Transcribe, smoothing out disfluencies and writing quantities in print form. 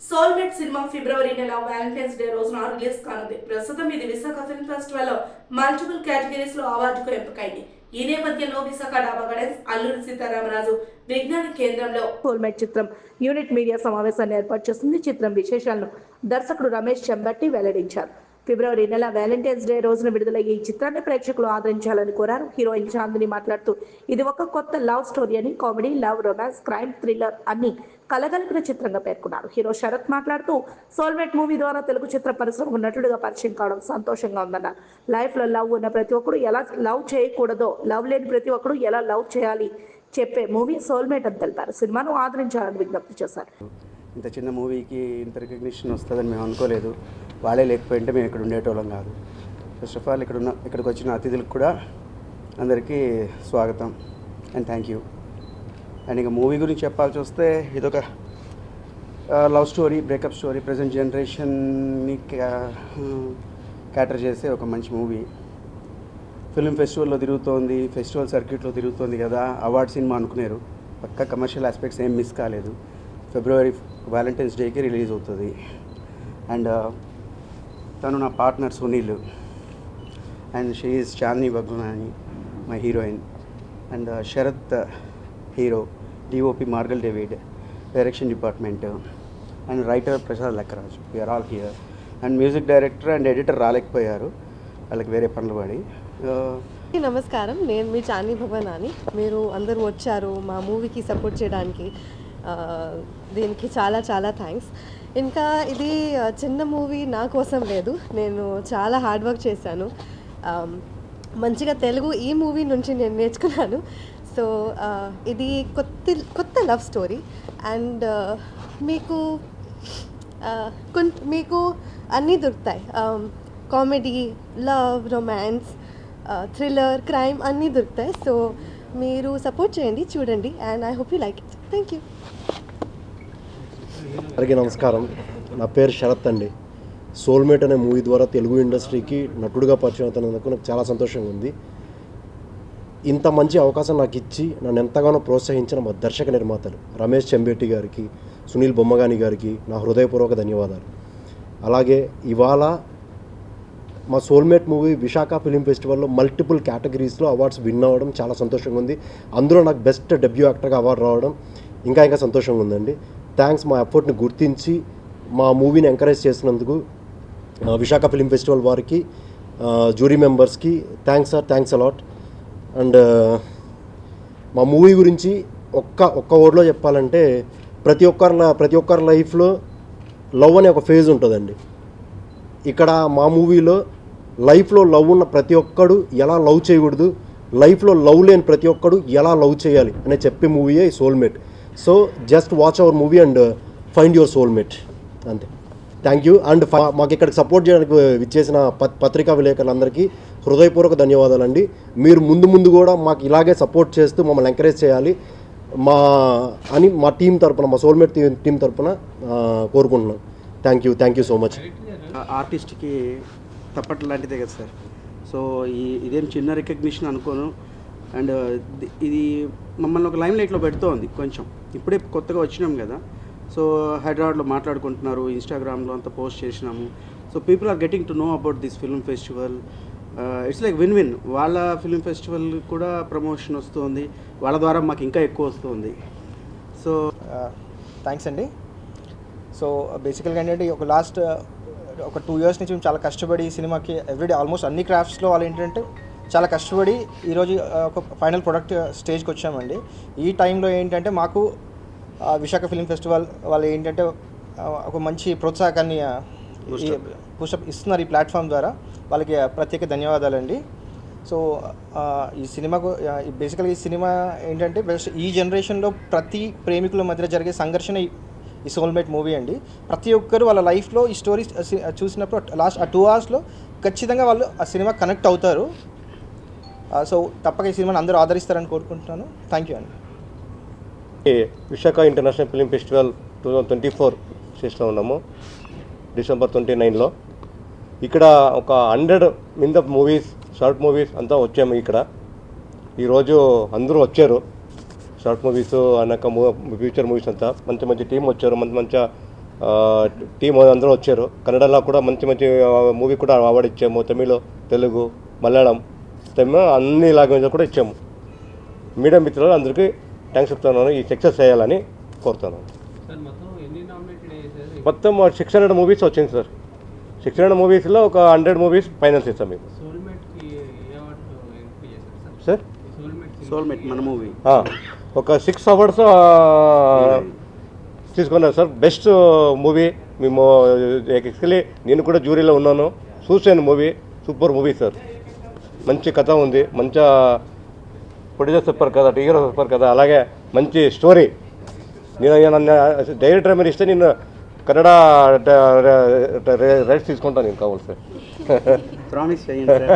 Soulmate cinema ఫిబ్రవరి నెల Valentine's day రోజున release కానుంది. ప్రస్తుతం ఇది విశాఖ ఫిల్మ్ ఫెస్టివల్ లో మల్టిపుల్ కేటగిరీస్ లో అవార్డుకు ఎంపికైంది. ఈ నేపథ్యంలో విశాఖ డాబా గార్డెన్స్ అల్లూరి సీతారామరాజు విజ్ఞాన కేంద్రంలో సోల్మేట్ చిత్రం యూనిట్ మీడియా సమావేశాన్ని ఏర్పాటు చేసింది. చిత్రం విశేషాలను దర్శకుడు రమేష్ చెంబట్టి వెల్లడించారు. ఫిబ్రవరి నెల వ్యాలంటైన్స్ డే రోజున విడుదలయ్యే ఈ చిత్రాన్ని ప్రేక్షకులు ఆదరించాలని కోరారు. హీరోయిన్ చాందిని మాట్లాడుతూ ఇది ఒక కొత్త లవ్ స్టోరీ అని, comedy, love, romance, crime, thriller అన్ని కలగలిపిన చిత్రంగా పేర్కొన్నారు. హీరో శరత్ మాట్లాడుతూ సోల్మేట్ మూవీ ద్వారా తెలుగు చిత్ర పరిశ్రమకు నటుడుగా పరిచయం కావడం సంతోషంగా ఉందన్నారు. లైఫ్ లో లవ్ ఉన్న ప్రతి ఒక్కరు ఎలా లవ్ చేయకూడదో, లవ్ లేని ప్రతి ఒక్కరు ఎలా లవ్ చేయాలి చెప్పే మూవీ సోల్మేట్ అని తెలిపారు. సినిమాను ఆదరించాలని విజ్ఞప్తి చేశారు. ఇంత చిన్న మూవీకి ఇంత రికగ్నిషన్ వస్తుందని మేము అనుకోలేదు. వాళ్ళే లేకపోయింటే మేము ఇక్కడ ఉండేటోళ్ళం కాదు. ఫస్ట్ ఆఫ్ ఆల్ ఇక్కడికి వచ్చిన అతిథులకు కూడా అందరికీ స్వాగతం అండ్ థ్యాంక్ యూ. అండ్ ఇక మూవీ గురించి చెప్పాల్సి వస్తే ఇదొక love story, breakup story, present జనరేషన్ని క్యాటర్ చేసే ఒక మంచి మూవీ. ఫిల్మ్ ఫెస్టివల్లో తిరుగుతోంది, ఫెస్టివల్ సర్క్యూట్లో తిరుగుతోంది కదా, అవార్డ్ సినిమా అనుకున్నారు. పక్కా కమర్షియల్ ఆస్పెక్ట్స్ ఏం మిస్ కాలేదు. ఫిబ్రవరి వ్యాలంటైన్స్ డేకి రిలీజ్ అవుతుంది. అండ్ తను నా partner Sunil and she is Chandini Bhagwanani my heroine. And Sharath hero, DOP Margal David, direction department and writer Prasad Lakkaraj. We're all here. And music director and editor రాలేకపోయారు, వాళ్ళకి వేరే పనులు పడి. నమస్కారం, నేను మీ చాందిని భవనాని. మీరు అందరూ వచ్చారు మా మూవీకి సపోర్ట్ చేయడానికి. దీనికి చాలా చాలా థ్యాంక్స్. ఇంకా ఇది చిన్న మూవీ నా కోసం లేదు, నేను చాలా హార్డ్ వర్క్ చేశాను. మంచిగా తెలుగు ఈ మూవీ నుంచి నేను నేర్చుకున్నాను. సో ఇది కొత్త లవ్ స్టోరీ అండ్ మీకు అన్నీ దొరుకుతాయి. Comedy, love, romance, thriller, crime అన్నీ దొరుకుతాయి. సో మీరు సపోర్ట్ చేయండి, చూడండి and I hope you like it. Thank you. అందరికీ నమస్కారం. నా పేరు శరత్ అండి. సోల్మేట్ అనే మూవీ ద్వారా తెలుగు ఇండస్ట్రీకి నటుడుగా పరిచయం అవుతున్నందుకు నాకు చాలా సంతోషంగా ఉంది. ఇంత మంచి అవకాశం నాకు ఇచ్చి నన్ను ఎంతగానో ప్రోత్సహించిన మా దర్శక నిర్మాతలు రమేష్ చెంబెట్టి గారికి, సునీల్ బొమ్మగాని గారికి నా హృదయపూర్వక ధన్యవాదాలు. అలాగే ఇవాళ మా సోల్మేట్ మూవీ విశాఖ ఫిలిం ఫెస్టివల్లో మల్టిపుల్ కేటగిరీస్లో అవార్డ్స్ విన్ అవ్వడం చాలా సంతోషంగా ఉంది. అందులో నాకు బెస్ట్ డెబ్యూ యాక్టర్గా అవార్డు రావడం ఇంకా సంతోషంగా ఉందండి. థ్యాంక్స్. మా ఎఫర్ట్ని గుర్తించి మా మూవీని ఎంకరేజ్ చేసినందుకు విశాఖ ఫిలిం ఫెస్టివల్ వారికి, జ్యూరీ మెంబర్స్కి thanks sir, thanks a lot. And మా మూవీ గురించి ఒక్క వర్డ్లో చెప్పాలంటే ప్రతి ఒక్కరి లైఫ్లో లవ్ అనే ఒక ఫేజ్ ఉంటుందండి. ఇక్కడ మా మూవీలో లైఫ్లో లవ్ ఉన్న ప్రతి ఒక్కడు ఎలా లవ్ చేయకూడదు, లైఫ్లో లవ్ లేని ప్రతి ఒక్కడు ఎలా లవ్ చేయాలి అనే చెప్పే మూవీయే soulmate. So just watch our movie and find your soulmate. అంతే. Thank you. అండ్ మాకు ఇక్కడికి సపోర్ట్ చేయడానికి విచ్చేసిన పత్రికా విలేకరులందరికీ హృదయపూర్వక ధన్యవాదాలండి. మీరు ముందు కూడా మాకు ఇలాగే సపోర్ట్ చేస్తూ మమ్మల్ని ఎంకరేజ్ చేయాలి మా టీం తరపున, మా సోల్మేట్ టీం తరపున కోరుకుంటున్నాం. Thank you so much. ఆర్టిస్ట్కి తప్పట్లు లాంటిదే కదా సార్. సో ఇదేం చిన్న రికగ్నిషన్ అనుకోను. అండ్ ఇది మమ్మల్ని ఒక లైమ్ లైట్లో పెడుతోంది. కొంచెం ఇప్పుడే కొత్తగా వచ్చినాం కదా, సో హైదరాబాద్లో మాట్లాడుకుంటున్నారు, ఇన్స్టాగ్రామ్లో అంతా పోస్ట్ చేసినాము. So people are getting to know about this film festival. It's like win win. వాళ్ళ ఫిల్మ్ ఫెస్టివల్ కూడా ప్రమోషన్ వస్తుంది, వాళ్ళ ద్వారా మాకు ఇంకా ఎక్కువ వస్తుంది. సో థ్యాంక్స్ అండి. సో బేసికల్గా ఏంటంటే ఒక 2 years నుంచి మేము చాలా కష్టపడి ఈ సినిమాకి ఎవ్రీడే ఆల్మోస్ట్ అన్ని క్రాఫ్ట్స్లో వాళ్ళు ఏంటంటే చాలా కష్టపడి ఈరోజు ఒక ఫైనల్ ప్రొడక్ట్ స్టేజ్కి వచ్చామండి. ఈ టైంలో ఏంటంటే మాకు విశాఖ ఫిల్మ్ ఫెస్టివల్ వాళ్ళు ఏంటంటే ఒక మంచి ప్రోత్సాహకాన్ని పుషప్ ఇస్తున్నారు ఈ ప్లాట్ఫామ్ ద్వారా. వాళ్ళకి ప్రత్యేక ధన్యవాదాలండి. సో ఈ సినిమాకు బేసికల్గా ఈ సినిమా ఏంటంటే ఈ జనరేషన్లో ప్రతి ప్రేమికుల మధ్య జరిగే సంఘర్షణ ఈ సోల్మేట్ మూవీ అండి. ప్రతి ఒక్కరు వాళ్ళ లైఫ్లో ఈ స్టోరీ చూసినప్పుడు లాస్ట్ 2 hours ఖచ్చితంగా వాళ్ళు ఆ సినిమా కనెక్ట్ అవుతారు. సో తప్పక ఈ సినిమాని అందరూ ఆదరిస్తారని కోరుకుంటున్నాను. థ్యాంక్ యూ అండి. విశాఖ ఇంటర్నేషనల్ ఫిలిం ఫెస్టివల్ 2024 చేస్తూ ఉన్నాము, December 29లో. ఇక్కడ ఒక 100 మీద మూవీస్, షార్ట్ మూవీస్ అంతా వచ్చాము. ఇక్కడ ఈరోజు అందరూ వచ్చారు. షార్ట్ మూవీస్ అన్నాక ఫ్యూచర్ మూవీస్ అంతా మంచి టీం వచ్చారు, మంచి టీం అందరూ వచ్చారు. కన్నడలో కూడా మంచి మంచి మూవీ కూడా అవార్డు ఇచ్చాము. తమిళ్, తెలుగు, మలయాళం, అన్ని లాంగ్వేజ్లో కూడా ఇచ్చాము. మీడియా మిత్రులు అందరికీ థ్యాంక్స్ చెప్తున్నాను. ఈ సక్సెస్ చేయాలని కోరుతున్నాను. మొత్తం 600 మూవీస్ వచ్చింది సార్. 600 మూవీస్లో ఒక 100 మూవీస్ ఫైనల్స్ ఇస్తాం మీకు సార్. సోల్మేట్ మన మూవీ ఒక 6 అవార్డ్స్ తీసుకున్నారు సార్. బెస్ట్ మూవీ మేము యాక్చువల్లీ నేను కూడా జ్యూరీలో ఉన్నాను. చూసాను మూవీ, సూపర్ మూవీ సార్. మంచి కథ ఉంది, మంచి ప్రొడ్యూసర్ సూపర్ కథ, హీరో సూపర్ కథ, అలాగే మంచి స్టోరీ. నేను డైరెక్టర్ మీరు ఇస్తే నేను కన్నడ రైట్స్ తీసుకుంటాను. నేను కావాలి సార్. ప్రామిస్ చేయండి సార్.